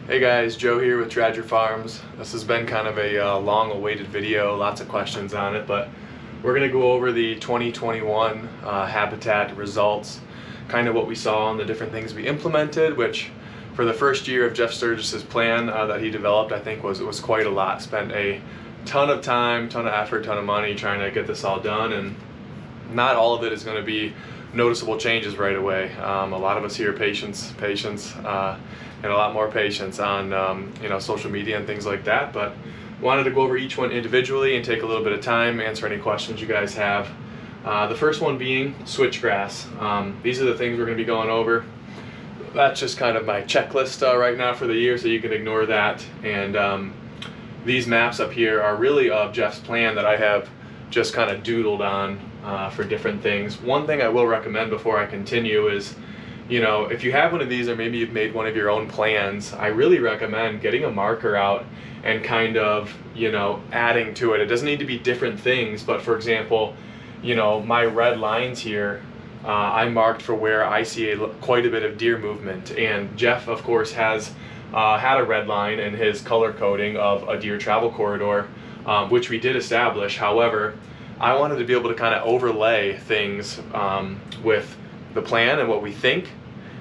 Hey guys, Joe here with Tradger Farms. This has been kind of a long-awaited video, lots of questions on it, but we're going to go over the 2021 habitat results, kind of what we saw and the different things we implemented, which for the first year of Jeff Sturgis' plan that he developed, I think was quite a lot. Spent a ton of time, ton of effort, ton of money trying to get this all done, and not all of it is going to be noticeable changes right away. A lot of us here, patience, and a lot more patience on social media and things like that. But wanted to go over each one individually and take a little bit of time, answer any questions you guys have. The first one being switchgrass. These are the things we're going to be going over. That's just kind of my checklist right now for the year, so you can ignore that. And these maps up here are really of Jeff's plan that I have just kind of doodled on for different things. One thing I will recommend before I continue is, if you have one of these or maybe you've made one of your own plans, I really recommend getting a marker out and kind of, adding to it. It doesn't need to be different things, but for example, my red lines here, I marked for where I see quite a bit of deer movement. And Jeff, of course, has had a red line in his color coding of a deer travel corridor, which we did establish. However, I wanted to be able to kind of overlay things with the plan and what we think,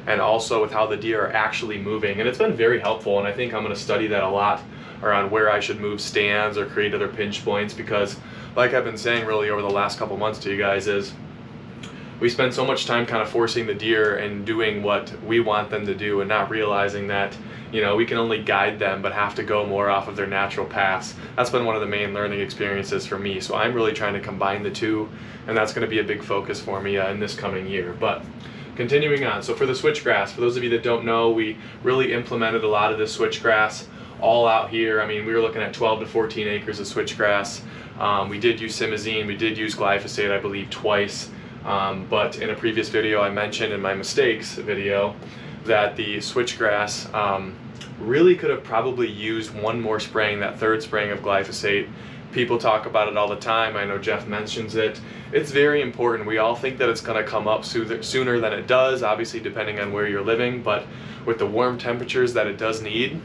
and also with how the deer are actually moving. And it's been very helpful, and I think I'm going to study that a lot around where I should move stands or create other pinch points, because like I've been saying really over the last couple months to you guys is we spend so much time kind of forcing the deer and doing what we want them to do and not realizing that we can only guide them but have to go more off of their natural paths. That's been one of the main learning experiences for me, so I'm really trying to combine the two, and that's going to be a big focus for me in this coming year. But continuing on, so for the switchgrass, for those of you that don't know, we really implemented a lot of this switchgrass all out here. I mean, we were looking at 12 to 14 acres of switchgrass. We did use simazine, we did use glyphosate, I believe twice. But in a previous video I mentioned in my mistakes video that the switchgrass really could have probably used one more spraying, that third spraying of glyphosate. People talk about it all the time. I know Jeff mentions it. It's very important. We all think that it's going to come up sooner than it does, obviously depending on where you're living, but with the warm temperatures that it does need,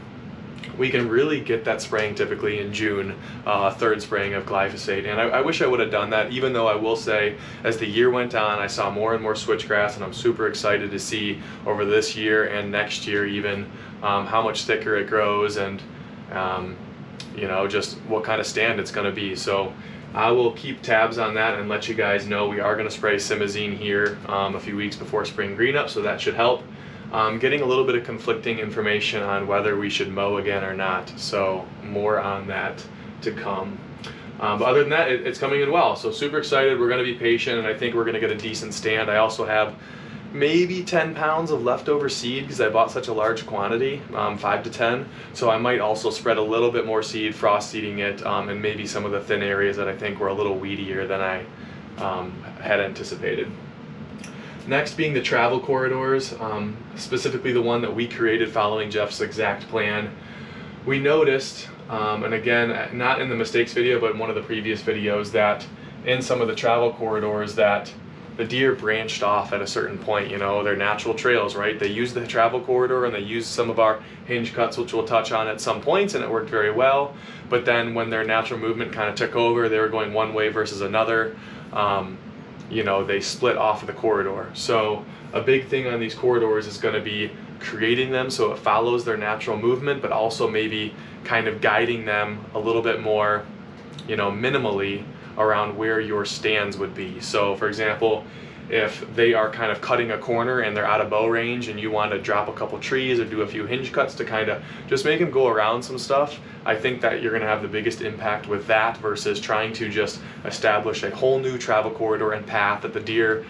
we can really get that spraying typically in June, third spraying of glyphosate. And I wish I would have done that, even though I will say as the year went on, I saw more and more switchgrass, and I'm super excited to see over this year and next year even how much thicker it grows, and just what kind of stand it's going to be. So I will keep tabs on that and let you guys know. We are going to spray simazine here a few weeks before spring green up, so that should help. Getting a little bit of conflicting information on whether we should mow again or not, so more on that to come. But other than that, it's coming in well, so super excited. We're going to be patient, and I think we're going to get a decent stand. I also have maybe 10 pounds of leftover seed because I bought such a large quantity, 5 to 10, so I might also spread a little bit more seed, frost seeding it, and maybe some of the thin areas that I think were a little weedier than I had anticipated. Next being the travel corridors, specifically the one that we created following Jeff's exact plan. We noticed, and again, not in the mistakes video, but in one of the previous videos, that in some of the travel corridors that the deer branched off at a certain point, their natural trails, right? They used the travel corridor and they used some of our Hinge Cuts, which we'll touch on at some points, and it worked very well. But then when their natural movement kind of took over, they were going one way versus another. They split off of the corridor. So a big thing on these corridors is going to be creating them so it follows their natural movement, but also maybe kind of guiding them a little bit more, minimally around where your stands would be. So for example, if they are kind of cutting a corner and they're out of bow range and you want to drop a couple trees or do a few hinge cuts to kind of just make them go around some stuff, I think that you're going to have the biggest impact with that versus trying to just establish a whole new travel corridor and path that the deer,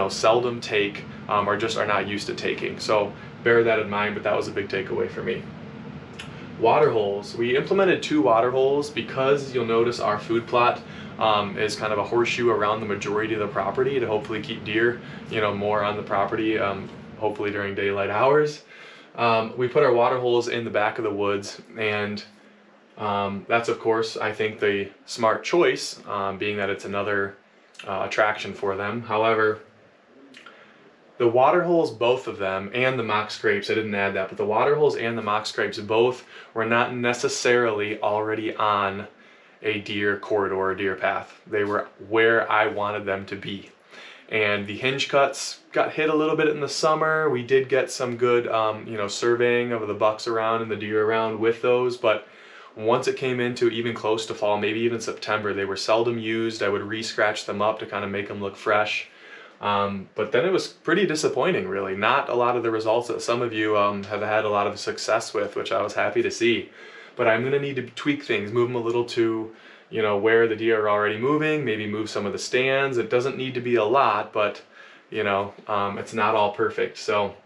seldom take or just are not used to taking. So bear that in mind, but that was a big takeaway for me. Water holes. We implemented 2 water holes because you'll notice our food plot is kind of a horseshoe around the majority of the property to hopefully keep deer, more on the property, hopefully during daylight hours. We put our water holes in the back of the woods, and that's of course I think the smart choice, being that it's another attraction for them. However, The water holes, both of them, and the mock scrapes, I didn't add that, but the water holes and the mock scrapes both were not necessarily already on a deer corridor or deer path. They were where I wanted them to be. And the hinge cuts got hit a little bit in the summer. We did get some good, surveying of the bucks around and the deer around with those, but once it came into even close to fall, maybe even September, they were seldom used. I would re-scratch them up to kind of make them look fresh. But then it was pretty disappointing, really. Not a lot of the results that some of you have had a lot of success with, which I was happy to see. But I'm going to need to tweak things, move them a little to, where the deer are already moving, maybe move some of the stands. It doesn't need to be a lot, but, it's not all perfect. So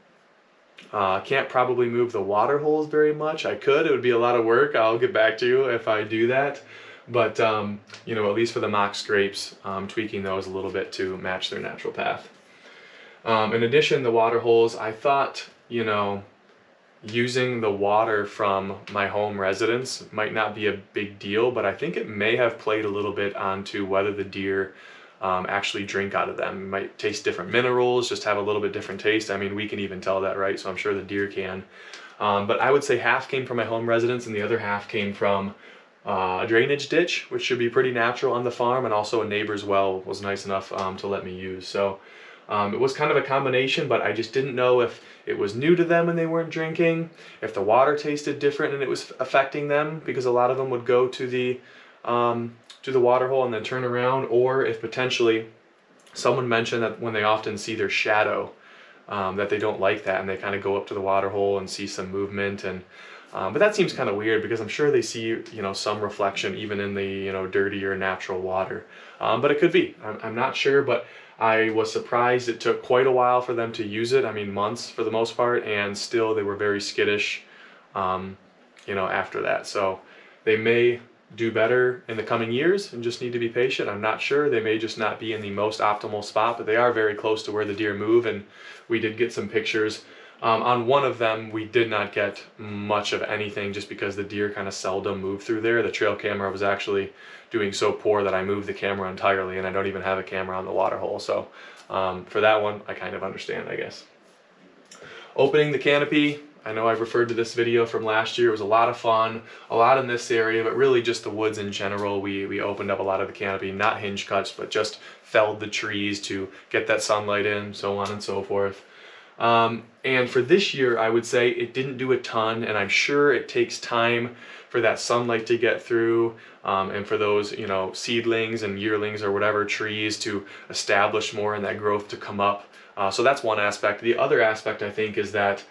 can't probably move the water holes very much. I could, it would be a lot of work. I'll get back to you if I do that. But, at least for the mock scrapes, tweaking those a little bit to match their natural path. In addition, the water holes, I thought, using the water from my home residence might not be a big deal, but I think it may have played a little bit onto whether the deer actually drink out of them. It might taste different minerals, just have a little bit different taste. I mean, we can even tell that, right? So I'm sure the deer can. But I would say half came from my home residence and the other half came from a drainage ditch, which should be pretty natural on the farm, and also a neighbor's well was nice enough to let me use. So it was kind of a combination, but I just didn't know if it was new to them and they weren't drinking, if the water tasted different and it was affecting them, because a lot of them would go to the water hole and then turn around, or if potentially someone mentioned that when they often see their shadow, that they don't like that and they kind of go up to the water hole and see some movement. And but that seems kind of weird, because I'm sure they see some reflection even in the dirtier natural water. But it could be. I'm not sure, but I was surprised it took quite a while for them to use it. I mean, months for the most part, and still they were very skittish, after that. So they may do better in the coming years and just need to be patient. I'm not sure. They may just not be in the most optimal spot, but they are very close to where the deer move, and we did get some pictures. On one of them, we did not get much of anything just because the deer kind of seldom move through there. The trail camera was actually doing so poor that I moved the camera entirely, and I don't even have a camera on the water hole. So for that one, I kind of understand, I guess. Opening the canopy, I know I've referred to this video from last year. It was a lot of fun, a lot in this area, but really just the woods in general. We opened up a lot of the canopy, not hinge cuts, but just felled the trees to get that sunlight in, so on and so forth. And for this year, I would say it didn't do a ton, and I'm sure it takes time for that sunlight to get through, and for those, seedlings and yearlings or whatever trees to establish more and that growth to come up. So that's one aspect. The other aspect, I think, is that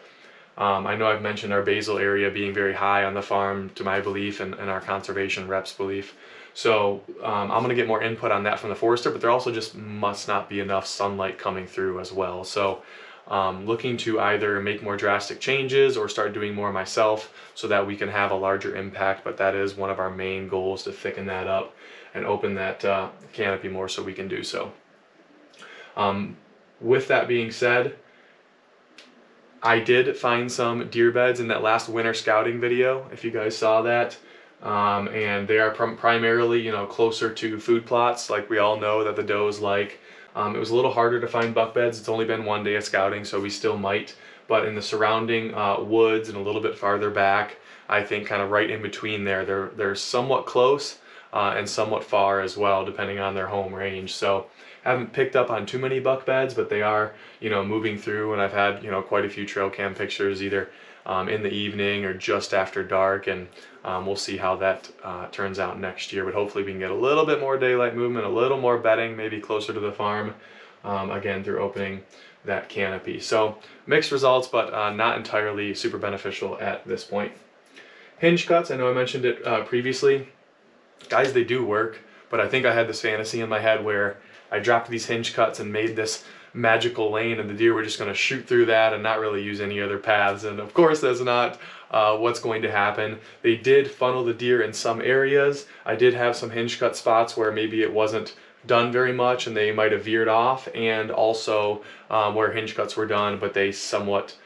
I know I've mentioned our basil area being very high on the farm, to my belief, and our conservation rep's belief. So I'm going to get more input on that from the forester, but there also just must not be enough sunlight coming through as well. So looking to either make more drastic changes or start doing more myself so that we can have a larger impact. But that is one of our main goals, to thicken that up and open that canopy more so we can do so. With that being said, I did find some deer beds in that last winter scouting video, if you guys saw that. And they are primarily, closer to food plots, like we all know that the does like. It was a little harder to find buck beds. It's only been one day of scouting, so we still might. But in the surrounding woods and a little bit farther back, I think kind of right in between there, they're somewhat close and somewhat far as well, depending on their home range. So haven't picked up on too many buck beds, but they are, moving through, and I've had, quite a few trail cam pictures either in the evening or just after dark, and we'll see how that turns out next year. But hopefully we can get a little bit more daylight movement, a little more bedding, maybe closer to the farm, again through opening that canopy. So mixed results, but not entirely super beneficial at this point. Hinge cuts, I know I mentioned it previously. Guys, they do work, but I think I had this fantasy in my head where I dropped these hinge cuts and made this magical lane, and the deer were just going to shoot through that and not really use any other paths. And of course that's not what's going to happen. They did funnel the deer in some areas. I did have some hinge cut spots where maybe it wasn't done very much and they might have veered off, and also where hinge cuts were done but they somewhat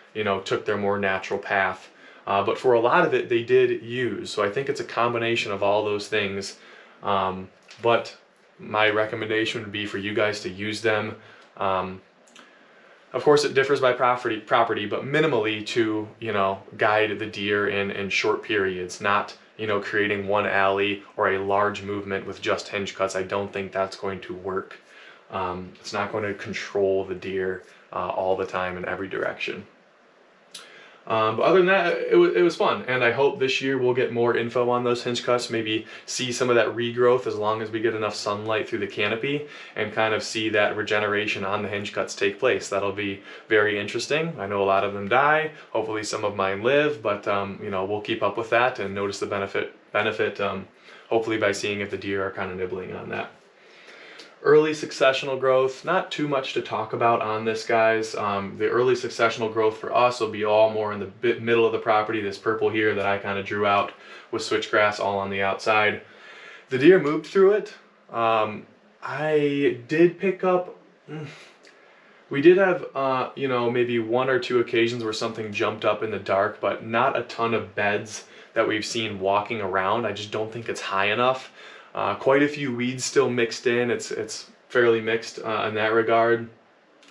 took their more natural path. But for a lot of it they did use, so I think it's a combination of all those things. But my recommendation would be for you guys to use them Of course, it differs by property, but minimally to, you know, guide the deer in short periods, not, you know, creating one alley or a large movement with just hinge cuts. I don't think that's going to work. It's not going to control the deer all the time in every direction. But other than that, it was fun, and I hope this year we'll get more info on those hinge cuts, maybe see some of that regrowth as long as we get enough sunlight through the canopy, and kind of see that regeneration on the hinge cuts take place. That'll be very interesting. I know a lot of them die. Hopefully some of mine live, but you know, we'll keep up with that and notice the benefit hopefully by seeing if the deer are kind of nibbling on that. Early successional growth, not too much to talk about on this, guys. The early successional growth for us will be all more in the middle of the property, this purple here that I kind of drew out with switchgrass all on the outside. The deer moved through it. I did pick up, we did have, you know, maybe 1 or 2 occasions where something jumped up in the dark, but not a ton of beds that we've seen walking around. I just don't think it's high enough. Quite a few weeds still mixed in. It's fairly mixed in that regard.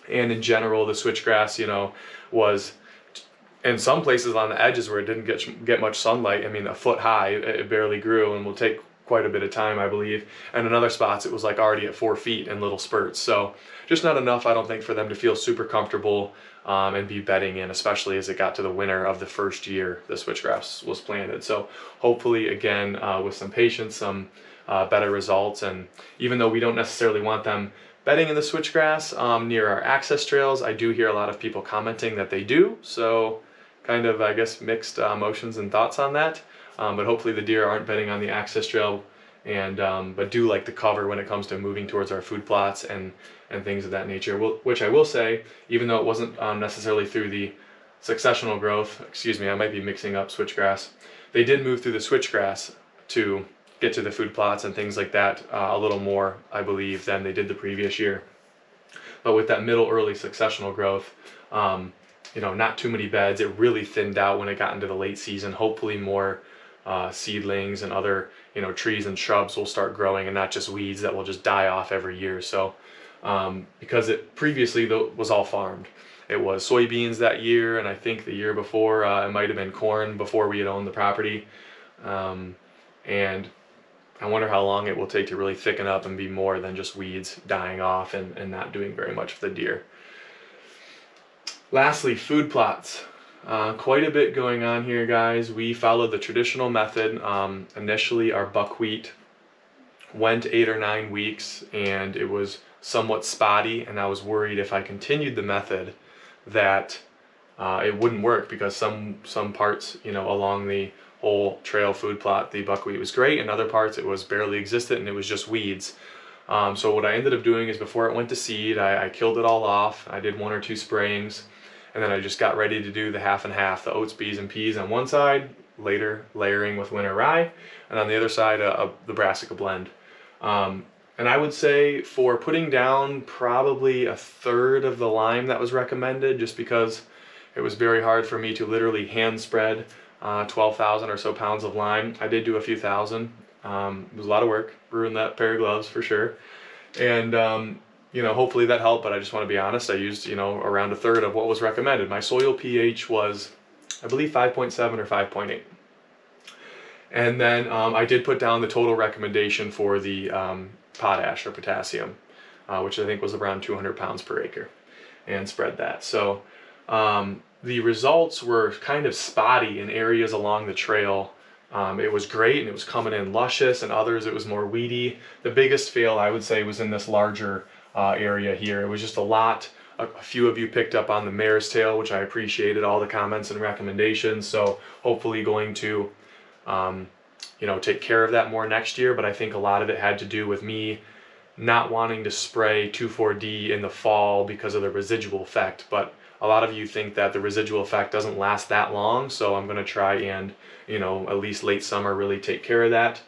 And in general, the switchgrass, you know, was in some places on the edges where it didn't get much sunlight. I mean, a foot high, it barely grew and will take quite a bit of time, I believe. And in other spots, it was like already at 4 feet in little spurts. So just not enough, I don't think, for them to feel super comfortable and be bedding in, especially as it got to the winter of the first year the switchgrass was planted. So hopefully, again, with some patience, some better results. And even though we don't necessarily want them bedding in the switchgrass near our access trails, I do hear a lot of people commenting that they do. So kind of, I guess, mixed emotions and thoughts on that. But hopefully the deer aren't bedding on the access trail, and but do like the cover when it comes to moving towards our food plots and things of that nature. Which I will say, even though it wasn't necessarily through the successional growth, excuse me, I might be mixing up switchgrass. They did move through the switchgrass to get to the food plots and things like that a little more, I believe, than they did the previous year. But with that middle early successional growth, you know, not too many beds. It really thinned out when it got into the late season. Hopefully more seedlings and other, you know, trees and shrubs will start growing, and not just weeds that will just die off every year. So because it previously was all farmed. It was soybeans that year, and I think the year before it might have been corn before we had owned the property. And I wonder how long it will take to really thicken up and be more than just weeds dying off and not doing very much for the deer. Lastly, food plots. Quite a bit going on here, guys. We followed the traditional method. Initially, our buckwheat went 8 or 9 weeks, and it was somewhat spotty, and I was worried if I continued the method that it wouldn't work, because some parts, you know, along the whole trail food plot, the buckwheat was great, and other parts it was barely existent and it was just weeds. So what I ended up doing is, before it went to seed, I killed it all off. I did 1 or 2 sprayings, and then I just got ready to do the half and half, the oats, bees, and peas on one side, later layering with winter rye, and on the other side the brassica blend. And I would say for putting down probably 1/3 of the lime that was recommended, just because it was very hard for me to literally hand spread 12,000 or so pounds of lime. I did do a few thousand. It was a lot of work, ruined that pair of gloves for sure. And you know, hopefully that helped, but I just want to be honest, I used, you know, around 1/3 of what was recommended. My soil pH was, I believe, 5.7 or 5.8. And then I did put down the total recommendation for the potash or potassium, which I think was around 200 pounds per acre, and spread that. So the results were kind of spotty in areas along the trail. It was great and it was coming in luscious, and others it was more weedy. The biggest fail, I would say, was in this larger area here. It was just a lot. A few of you picked up on the mare's tail, which I appreciated, all the comments and recommendations. So hopefully going to you know, take care of that more next year. But I think a lot of it had to do with me not wanting to spray 2,4-D in the fall because of the residual effect. But a lot of you think that the residual effect doesn't last that long, so I'm going to try and, you know, at least late summer really take care of that.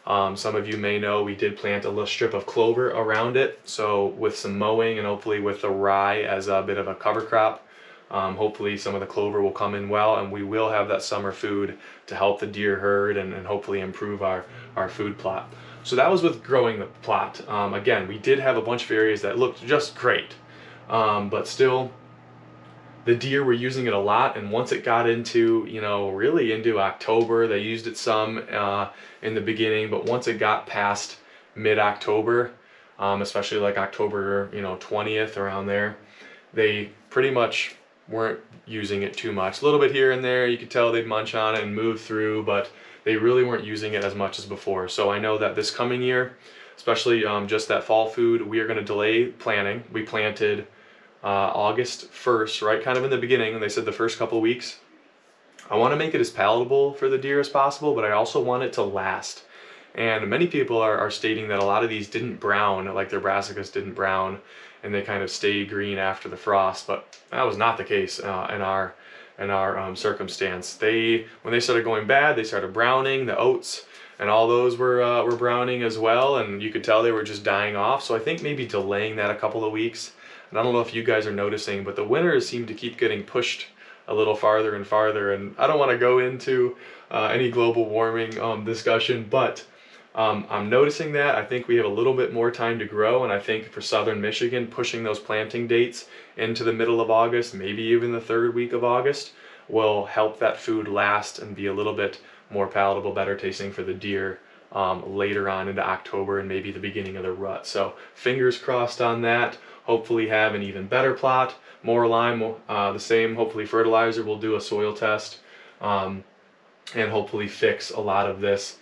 Some of you may know we did plant a little strip of clover around it, so with some mowing and hopefully with the rye as a bit of a cover crop, hopefully some of the clover will come in well, and we will have that summer food to help the deer herd and hopefully improve our food plot. So that was with growing the plot. Again, we did have a bunch of areas that looked just great, but still the deer were using it a lot, and once it got into, you know, really into October, they used it some in the beginning, but once it got past mid-October, especially like October, you know, 20th, around there, they pretty much weren't using it too much. A little bit here and there, you could tell they'd munch on it and move through, but they really weren't using it as much as before. So I know that this coming year, especially just that fall food, we are going to delay planting. We planted August 1st, right kind of in the beginning, and they said the first couple of weeks. I want to make it as palatable for the deer as possible, but I also want it to last. And many people are stating that a lot of these didn't brown, like their brassicas didn't brown, and they kind of stay green after the frost, but that was not the case in our circumstance. When they started going bad, they started browning. The oats and all those were browning as well, and you could tell they were just dying off. So I think maybe delaying that a couple of weeks. And I don't know if you guys are noticing, but the winters seem to keep getting pushed a little farther and farther. And I don't want to go into any global warming discussion, but I'm noticing that. I think we have a little bit more time to grow, and I think for southern Michigan, pushing those planting dates into the middle of August, maybe even the 3rd week of August, will help that food last and be a little bit more palatable, better tasting for the deer later on into October and maybe the beginning of the rut. So fingers crossed on that. Hopefully have an even better plot, more lime, the same, hopefully fertilizer. We'll do a soil test and hopefully fix a lot of this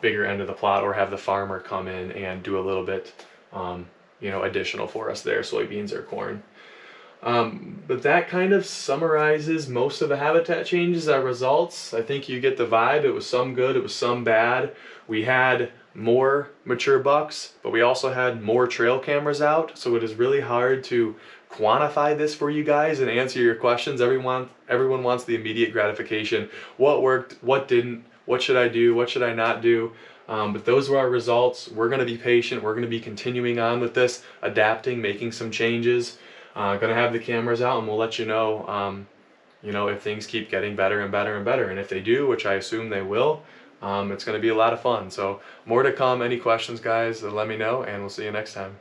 bigger end of the plot, or have the farmer come in and do a little bit you know, additional for us there, soybeans or corn. But that kind of summarizes most of the habitat changes, our results. I think you get the vibe. It was some good, it was some bad. We had more mature bucks, but we also had more trail cameras out, so it is really hard to quantify this for you guys and answer your questions. Everyone wants the immediate gratification. What worked, what didn't, what should I do, what should I not do? But those were our results. We're going to be patient. We're going to be continuing on with this, adapting, making some changes. Going to have the cameras out, and we'll let you know, if things keep getting better and better and better. And if they do, which I assume they will, it's going to be a lot of fun. So more to come. Any questions, guys, let me know, and we'll see you next time.